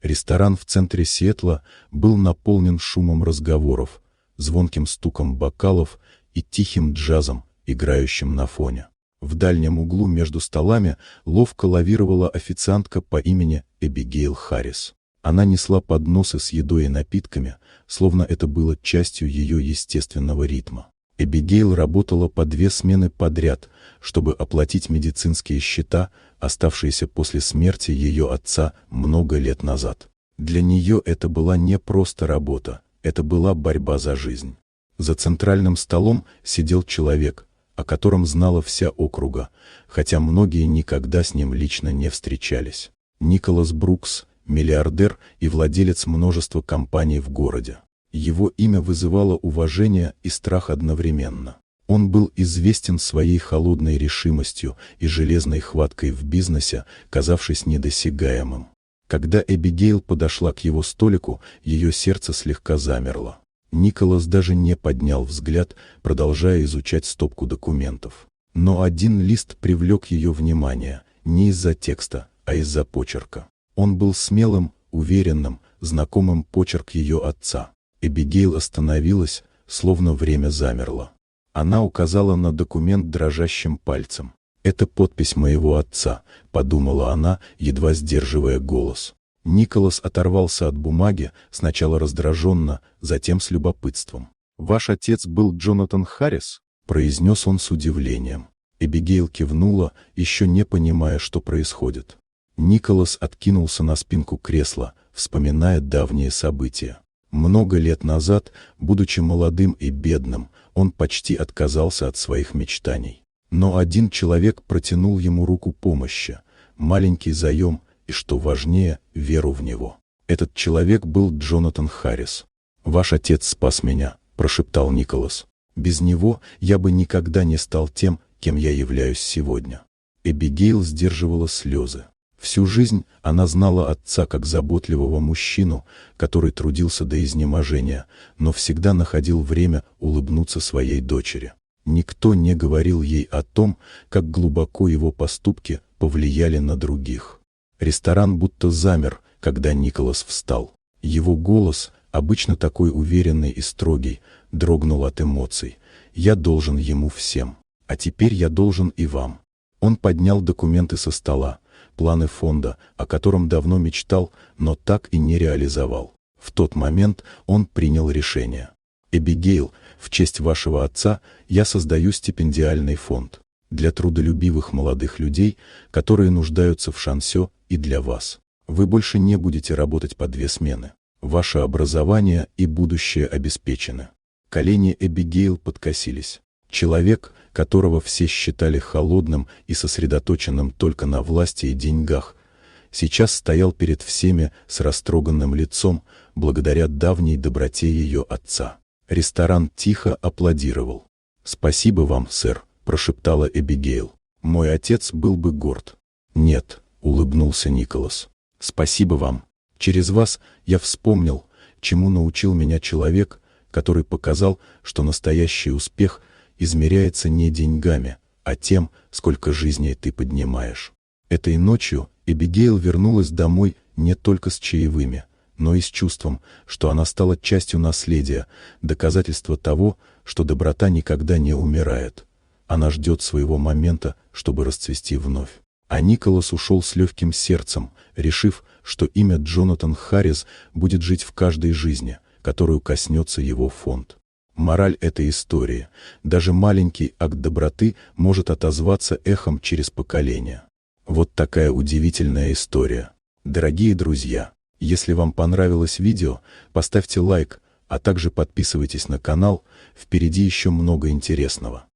Ресторан в центре Сиэтла был наполнен шумом разговоров, звонким стуком бокалов и тихим джазом, играющим на фоне. В дальнем углу между столами ловко лавировала официантка по имени Эбигейл Харрис. Она несла подносы с едой и напитками, словно это было частью ее естественного ритма. Эбигейл работала по 2 смены подряд, чтобы оплатить медицинские счета, оставшиеся после смерти ее отца много лет назад. Для нее это была не просто работа, это была борьба за жизнь. За центральным столом сидел человек, о котором знала вся округа, хотя многие никогда с ним лично не встречались. Николас Брукс, миллиардер и владелец множества компаний в городе. Его имя вызывало уважение и страх одновременно. Он был известен своей холодной решимостью и железной хваткой в бизнесе, казавшись недосягаемым. Когда Эбигейл подошла к его столику, ее сердце слегка замерло. Николас даже не поднял взгляд, продолжая изучать стопку документов. Но один лист привлек ее внимание, не из-за текста, а из-за почерка. Он был смелым, уверенным, знакомым почерк ее отца. Эбигейл остановилась, словно время замерло. Она указала на документ дрожащим пальцем. «Это подпись моего отца», — подумала она, едва сдерживая голос. Николас оторвался от бумаги, сначала раздраженно, затем с любопытством. «Ваш отец был Джонатан Харрис?» — произнес он с удивлением. Эбигейл кивнула, еще не понимая, что происходит. Николас откинулся на спинку кресла, вспоминая давние события. Много лет назад, будучи молодым и бедным, он почти отказался от своих мечтаний. Но один человек протянул ему руку помощи, маленький заем и, что важнее, веру в него. Этот человек был Джонатан Харрис. «Ваш отец спас меня», — прошептал Николас. «Без него я бы никогда не стал тем, кем я являюсь сегодня». Эбигейл сдерживала слезы. Всю жизнь она знала отца как заботливого мужчину, который трудился до изнеможения, но всегда находил время улыбнуться своей дочери. Никто не говорил ей о том, как глубоко его поступки повлияли на других. Ресторан будто замер, когда Николас встал. Его голос, обычно такой уверенный и строгий, дрогнул от эмоций. «Я должен ему всем. А теперь я должен и вам». Он поднял документы со стола, планы фонда, о котором давно мечтал, но так и не реализовал. В тот момент он принял решение. «Эбигейл, в честь вашего отца я создаю стипендиальный фонд для трудолюбивых молодых людей, которые нуждаются в шансе, и для вас. Вы больше не будете работать по 2 смены. Ваше образование и будущее обеспечены». Колени Эбигейл подкосились. Человек, которого все считали холодным и сосредоточенным только на власти и деньгах, сейчас стоял перед всеми с растроганным лицом, благодаря давней доброте ее отца. Ресторан тихо аплодировал. «Спасибо вам, сэр», — прошептала Эбигейл. «Мой отец был бы горд». «Нет», — улыбнулся Николас. «Спасибо вам. Через вас я вспомнил, чему научил меня человек, который показал, что настоящий успех измеряется не деньгами, а тем, сколько жизней ты поднимаешь». Этой ночью Эбигейл вернулась домой не только с чаевыми, но и с чувством, что она стала частью наследия, доказательство того, что доброта никогда не умирает. Она ждет своего момента, чтобы расцвести вновь. А Николас ушел с легким сердцем, решив, что имя Джонатан Харрис будет жить в каждой жизни, которую коснется его фонд. Мораль этой истории: даже маленький акт доброты может отозваться эхом через поколения. Вот такая удивительная история. Дорогие друзья, если вам понравилось видео, поставьте лайк, а также подписывайтесь на канал, впереди еще много интересного.